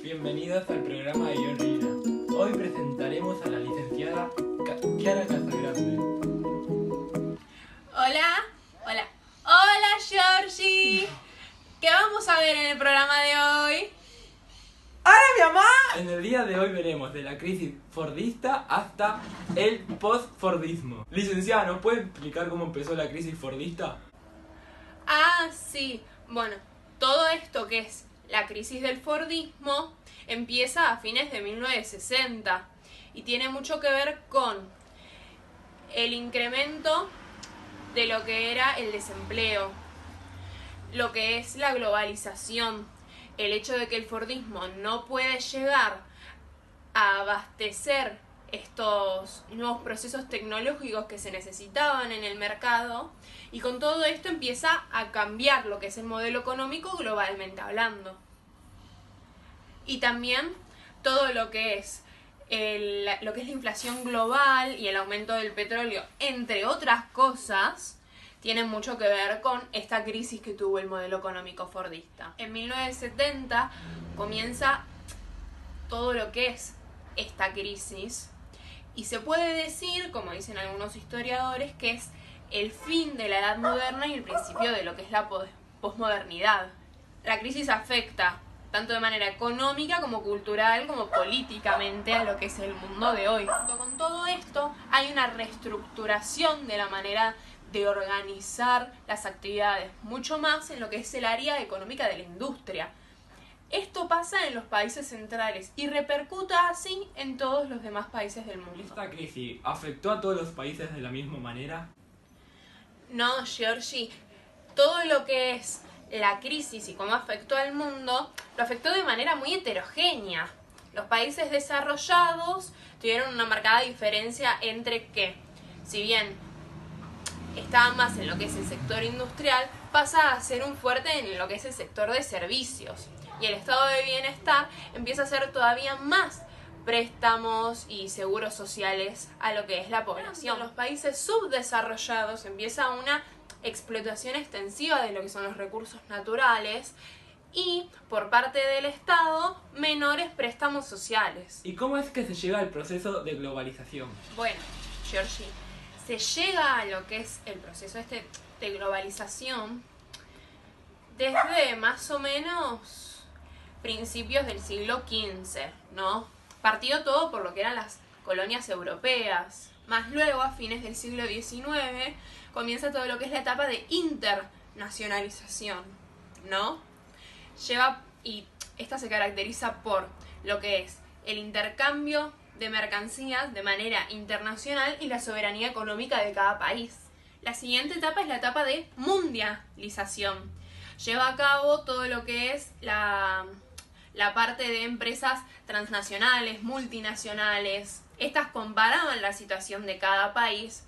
Bienvenidos al programa de Georgina. Hoy presentaremos a la licenciada Kiara Casagrande. Hola, hola, hola Georgie. ¿Qué vamos a ver en el programa de hoy? ¡Hola, mi mamá! En el día de hoy veremos de la crisis fordista hasta el post-fordismo. Licenciada, ¿nos puede explicar cómo empezó la crisis fordista? Ah, sí. Bueno, todo esto que es la crisis del Fordismo empieza a fines de 1960 y tiene mucho que ver con el incremento de lo que era el desempleo, lo que es la globalización, el hecho de que el Fordismo no puede llegar a abastecer estos nuevos procesos tecnológicos que se necesitaban en el mercado, y con todo esto empieza a cambiar lo que es el modelo económico globalmente hablando. Y también todo lo que es la inflación global y el aumento del petróleo, entre otras cosas, tienen mucho que ver con esta crisis que tuvo el modelo económico fordista. En 1970 comienza todo lo que es esta crisis y se puede decir, como dicen algunos historiadores, que es el fin de la Edad Moderna y el principio de lo que es la posmodernidad. La crisis afecta tanto de manera económica como cultural como políticamente a lo que es el mundo de hoy. Junto con todo esto hay una reestructuración de la manera de organizar las actividades, mucho más en lo que es el área económica de la industria. Esto pasa en los países centrales y repercuta así en todos los demás países del mundo. ¿Esta crisis afectó a todos los países de la misma manera? No, Georgie, todo lo que es la crisis y cómo afectó al mundo, lo afectó de manera muy heterogénea. Los países desarrollados tuvieron una marcada diferencia entre que, si bien estaban más en lo que es el sector industrial, pasa a ser un fuerte en lo que es el sector de servicios. Y el estado de bienestar empieza a ser todavía más préstamos y seguros sociales a lo que es la población. En los países subdesarrollados empieza una explotación extensiva de lo que son los recursos naturales y, por parte del Estado, menores préstamos sociales. ¿Y cómo es que se llega al proceso de globalización? Bueno, Georgie, se llega a lo que es el proceso de globalización desde más o menos principios del siglo XV, ¿no? Partido todo por lo que eran las colonias europeas. Más luego, a fines del siglo XIX, comienza todo lo que es la etapa de internacionalización, ¿no? Y esta se caracteriza por lo que es el intercambio de mercancías de manera internacional y la soberanía económica de cada país. La siguiente etapa es la etapa de mundialización. Lleva a cabo todo lo que es la parte de empresas transnacionales, multinacionales. Estas comparaban la situación de cada país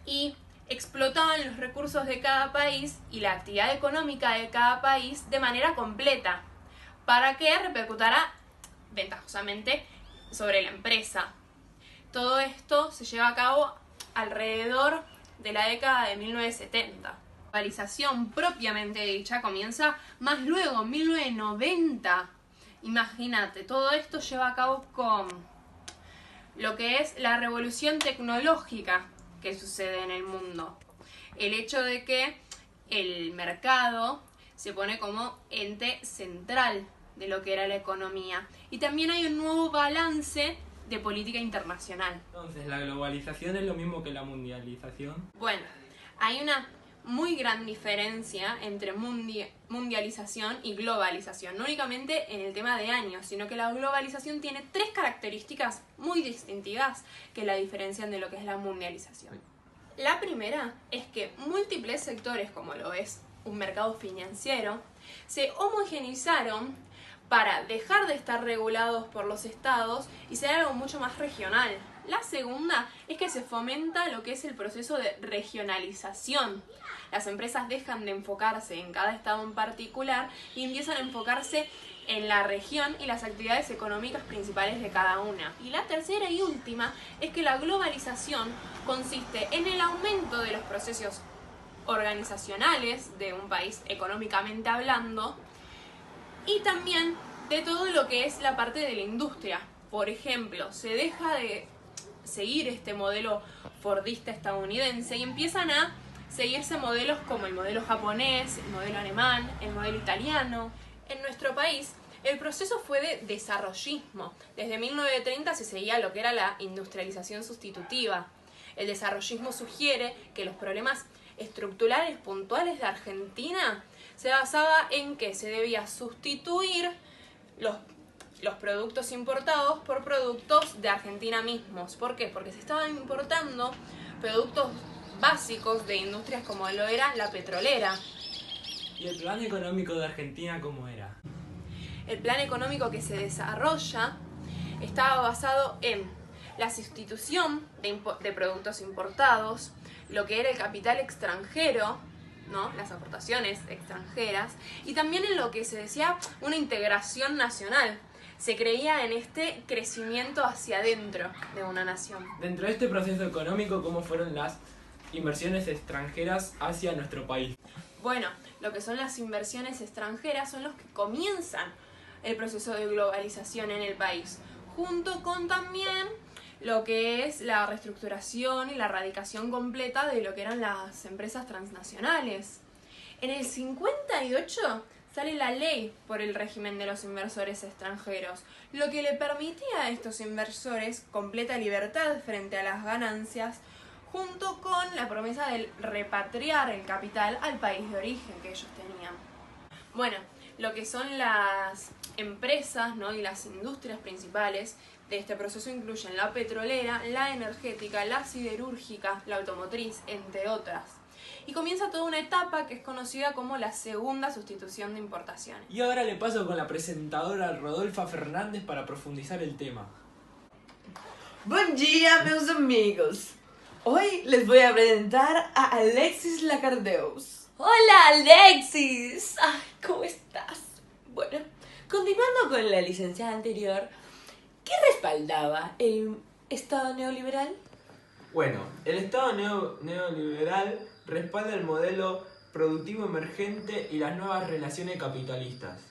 y explotaban los recursos de cada país y la actividad económica de cada país de manera completa, para que repercutara ventajosamente sobre la empresa. Todo esto se lleva a cabo alrededor de la década de 1970. La globalización propiamente dicha comienza más luego, en 1990. Imagínate, todo esto lleva a cabo con lo que es la revolución tecnológica que sucede en el mundo. El hecho de que el mercado se pone como ente central de lo que era la economía. Y también hay un nuevo balance de política internacional. Entonces, ¿la globalización es lo mismo que la mundialización? Bueno, hay una muy gran diferencia entre mundialización y globalización, no únicamente en el tema de años, sino que la globalización tiene tres características muy distintivas que la diferencian de lo que es la mundialización. La primera es que múltiples sectores, como lo es un mercado financiero, se homogeneizaron para dejar de estar regulados por los estados y ser algo mucho más regional. La segunda es que se fomenta lo que es el proceso de regionalización. Las empresas dejan de enfocarse en cada estado en particular y empiezan a enfocarse en la región y las actividades económicas principales de cada una. Y la tercera y última es que la globalización consiste en el aumento de los procesos organizacionales de un país económicamente hablando y también de todo lo que es la parte de la industria. Por ejemplo, se deja de seguir este modelo fordista estadounidense y empiezan a seguirse modelos como el modelo japonés, el modelo alemán, el modelo italiano. En nuestro país el proceso fue de desarrollismo. Desde 1930 se seguía lo que era la industrialización sustitutiva. El desarrollismo sugiere que los problemas estructurales puntuales de Argentina se basaba en que se debía sustituir los productos importados por productos de Argentina mismos. ¿Por qué? Porque se estaban importando productos básicos de industrias como lo era la petrolera. ¿Y el plan económico de Argentina cómo era? El plan económico que se desarrolla estaba basado en la sustitución de productos importados, lo que era el capital extranjero, ¿no? Las aportaciones extranjeras, y también en lo que se decía una integración nacional. Se creía en este crecimiento hacia adentro de una nación. Dentro de este proceso económico, ¿cómo fueron las inversiones extranjeras hacia nuestro país? Bueno, lo que son las inversiones extranjeras son los que comienzan el proceso de globalización en el país, junto con también lo que es la reestructuración y la erradicación completa de lo que eran las empresas transnacionales. En el 58 sale la ley por el régimen de los inversores extranjeros, lo que le permitía a estos inversores completa libertad frente a las ganancias, junto con la promesa de repatriar el capital al país de origen que ellos tenían. Bueno, lo que son las empresas, ¿no? Y las industrias principales de este proceso incluyen la petrolera, la energética, la siderúrgica, la automotriz, entre otras. Y comienza toda una etapa que es conocida como la segunda sustitución de importaciones. Y ahora le paso con la presentadora Rodolfa Fernández para profundizar el tema. Buen día, meus amigos. Hoy les voy a presentar a Alexis Lacardeus. Hola Alexis, ay, ¿cómo estás? Bueno, continuando con la licenciada anterior, ¿qué respaldaba el Estado neoliberal? Bueno, el Estado neoliberal respalda el modelo productivo emergente y las nuevas relaciones capitalistas.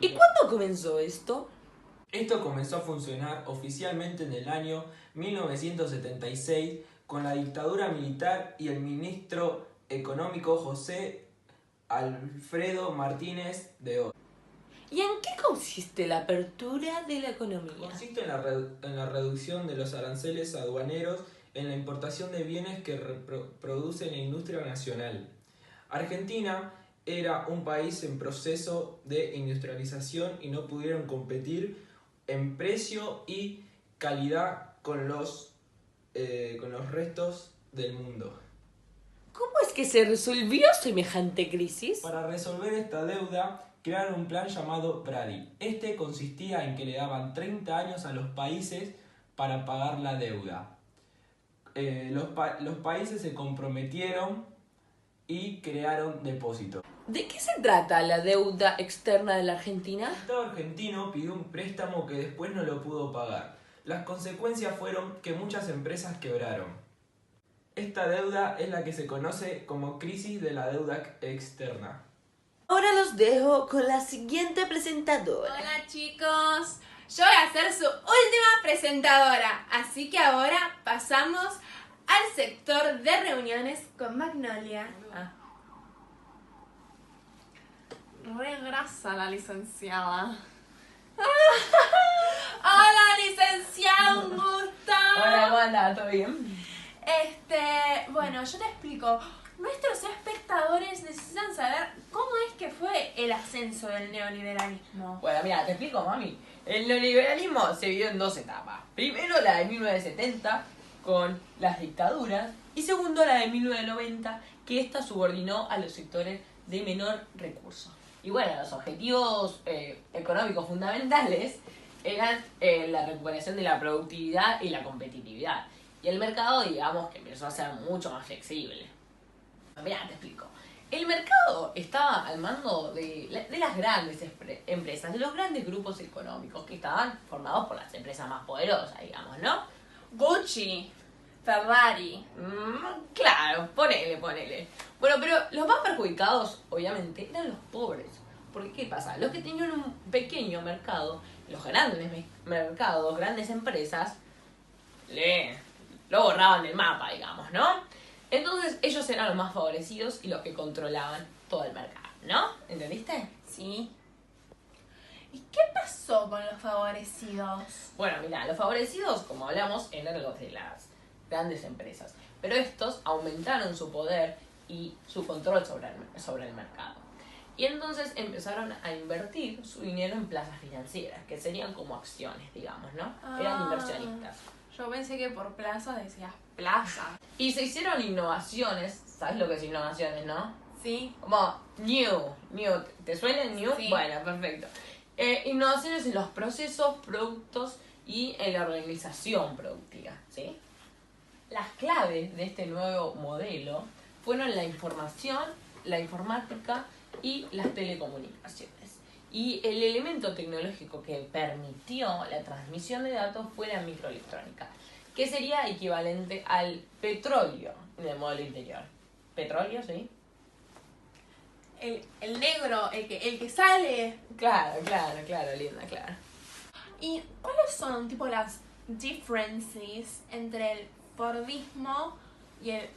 ¿Y cuándo comenzó esto? Esto comenzó a funcionar oficialmente en el año 1976 con la dictadura militar y el ministro económico José Alfredo Martínez de Oz. ¿Y en qué consiste la apertura de la economía? Consiste en la reducción de los aranceles aduaneros en la importación de bienes que produce la industria nacional. Argentina era un país en proceso de industrialización y no pudieron competir en precio y calidad con los restos del mundo. ¿Cómo es que se resolvió semejante crisis? Para resolver esta deuda, crearon un plan llamado PRADI. Este consistía en que le daban 30 años a los países para pagar la deuda. Los países se comprometieron y crearon depósitos. ¿De qué se trata la deuda externa de la Argentina? El Estado argentino pidió un préstamo que después no lo pudo pagar. Las consecuencias fueron que muchas empresas quebraron. Esta deuda es la que se conoce como crisis de la deuda externa. Ahora los dejo con la siguiente presentadora. Hola chicos, yo voy a ser su última presentadora, así que ahora pasamos al sector de reuniones con Magnolia. Re grasa la licenciada. Hola licenciada, un gusto. Hola, ¿cómo andás? ¿Todo bien? Bueno, yo te explico. Nuestros espectadores necesitan saber cómo es que fue el ascenso del neoliberalismo. Bueno, mira, te explico, mami. El neoliberalismo se vivió en dos etapas. Primero la de 1970 con las dictaduras y segundo la de 1990 que esta subordinó a los sectores de menor recurso. Y bueno, los objetivos económicos fundamentales eran la recuperación de la productividad y la competitividad. Y el mercado, digamos, que empezó a ser mucho más flexible. Mirá, te explico. El mercado estaba al mando de las grandes empresas, de los grandes grupos económicos que estaban formados por las empresas más poderosas, digamos, ¿no? Gucci, Ferrari. Claro, ponele. Bueno, pero los más perjudicados, obviamente, eran los pobres. Porque, ¿qué pasa? Los que tenían un pequeño mercado, los grandes mercados, grandes empresas, lo borraban del mapa, digamos, ¿no? Entonces ellos eran los más favorecidos y los que controlaban todo el mercado, ¿no? ¿Entendiste? Sí. ¿Y qué pasó con los favorecidos? Bueno, mira, los favorecidos, como hablamos, eran los de las grandes empresas. Pero estos aumentaron su poder y su control sobre el mercado. Y entonces empezaron a invertir su dinero en plazas financieras, que serían como acciones, digamos, ¿no? Eran inversionistas. Yo pensé que por plaza decías plaza. Y se hicieron innovaciones, ¿sabes lo que es innovaciones, no? Sí. Como new, ¿te suena new? Sí. Bueno, perfecto. Innovaciones en los procesos, productos y en la organización productiva, ¿sí? Las claves de este nuevo modelo fueron la información, la informática y las telecomunicaciones. Y el elemento tecnológico que permitió la transmisión de datos fue la microelectrónica, que sería equivalente al petróleo en el modelo interior. ¿Petróleo, sí? El negro, el que sale. Claro, linda, claro. ¿Y cuáles son, tipo, las differences entre el Fordismo y el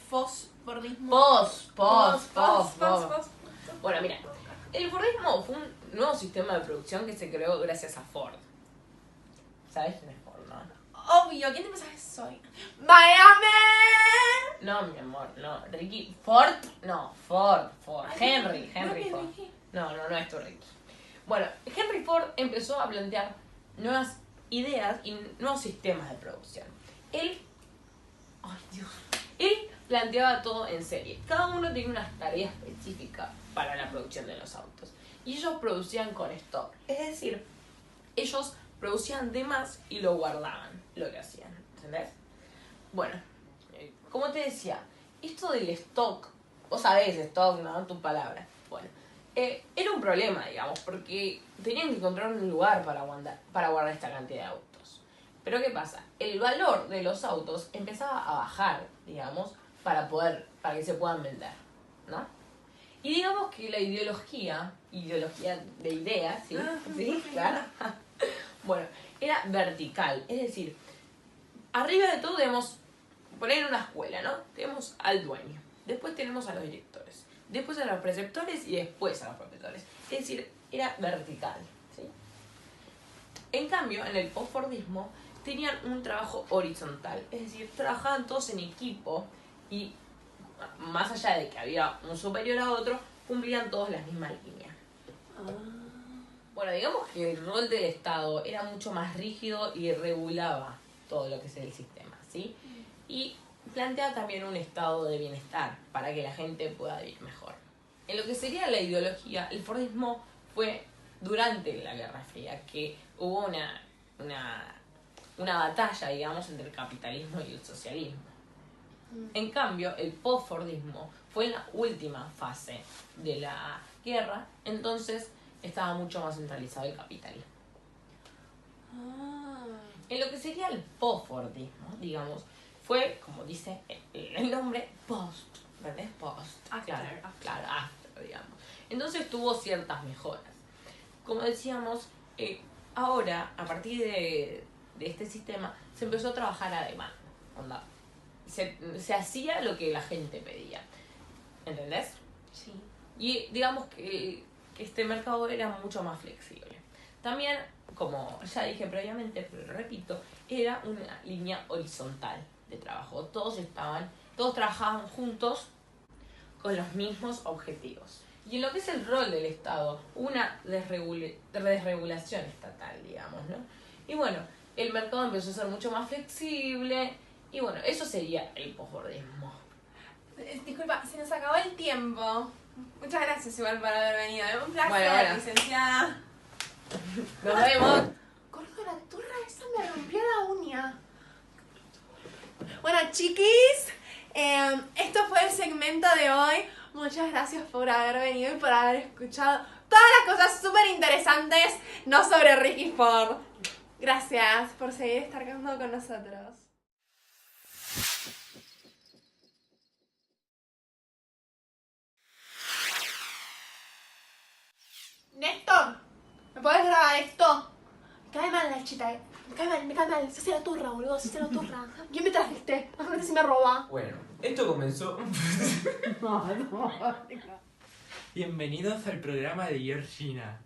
Fordismo? Pos. Bueno, mira, el Fordismo fue un nuevo sistema de producción que se creó gracias a Ford. ¿Sabes quién es Ford, no? Obvio, ¿quién te pensás que soy? ¡Miami! No, mi amor, no. Ricky, Ford, no, Ford. Ay, Henry Ford. Ricky. No es tu Ricky. Bueno, Henry Ford empezó a plantear nuevas ideas y nuevos sistemas de producción. Él planteaba todo en serie. Cada uno tenía una tarea específica para la producción de los autos. Y ellos producían con stock. Es decir, ellos producían de más y lo guardaban, lo que hacían. ¿Entendés? Bueno, como te decía, esto del stock, vos sabés stock, ¿no? Tu palabra. Bueno, era un problema, digamos, porque tenían que encontrar un lugar para guardar esta cantidad de autos. Pero ¿qué pasa? El valor de los autos empezaba a bajar, digamos, para que se puedan vender, ¿no? Y digamos que la ideología de ideas, ¿sí? ¿Sí? Claro. Bueno, era vertical, es decir, arriba de todo debemos poner una escuela, ¿no? Tenemos al dueño, después tenemos a los directores, después a los preceptores y después a los profesores. Es decir, era vertical, ¿sí? En cambio, en el postfordismo tenían un trabajo horizontal, es decir, trabajaban todos en equipo y más allá de que había un superior a otro, cumplían todos las mismas líneas. Bueno, digamos que el rol del Estado era mucho más rígido y regulaba todo lo que es el sistema, ¿sí? Y plantea también un estado de bienestar para que la gente pueda vivir mejor. En lo que sería la ideología, el Fordismo fue durante la Guerra Fría, que hubo una batalla, digamos, entre el capitalismo y el socialismo. En cambio, el postfordismo fue en la última fase de la guerra, entonces estaba mucho más centralizado el capitalismo. En lo que sería el postfordismo, digamos, fue, como dice el nombre, post, ¿verdad? Post. Claro, after, digamos. Entonces tuvo ciertas mejoras. Como decíamos, ahora, a partir de este sistema, se empezó a trabajar a demanda. Onda, se hacía lo que la gente pedía. ¿Entendés? Sí. Y digamos que este mercado era mucho más flexible. También, como ya dije previamente, pero lo repito, era una línea horizontal de trabajo. Todos trabajaban juntos con los mismos objetivos. Y en lo que es el rol del Estado, una desregulación estatal, digamos, ¿no? Y bueno, el mercado empezó a ser mucho más flexible. Y bueno, eso sería el posfordismo. Disculpa, se nos acabó el tiempo. Muchas gracias igual por haber venido. Un placer, Bueno. licenciada. Nos vemos. Gordo, la turra esa me rompió la uña. Bueno, chiquis, esto fue el segmento de hoy. Muchas gracias por haber venido y por haber escuchado todas las cosas súper interesantes, no sobre Ricky Ford. Gracias por seguir estando con nosotros. Néstor, ¿me podés grabar esto? Me cae mal la chita, me cae mal. Se hace la turra, boludo, se hace la turra. ¿Quién me trajiste? Imagínate si me roba. Bueno, esto comenzó... Bienvenidos al programa de Georgina.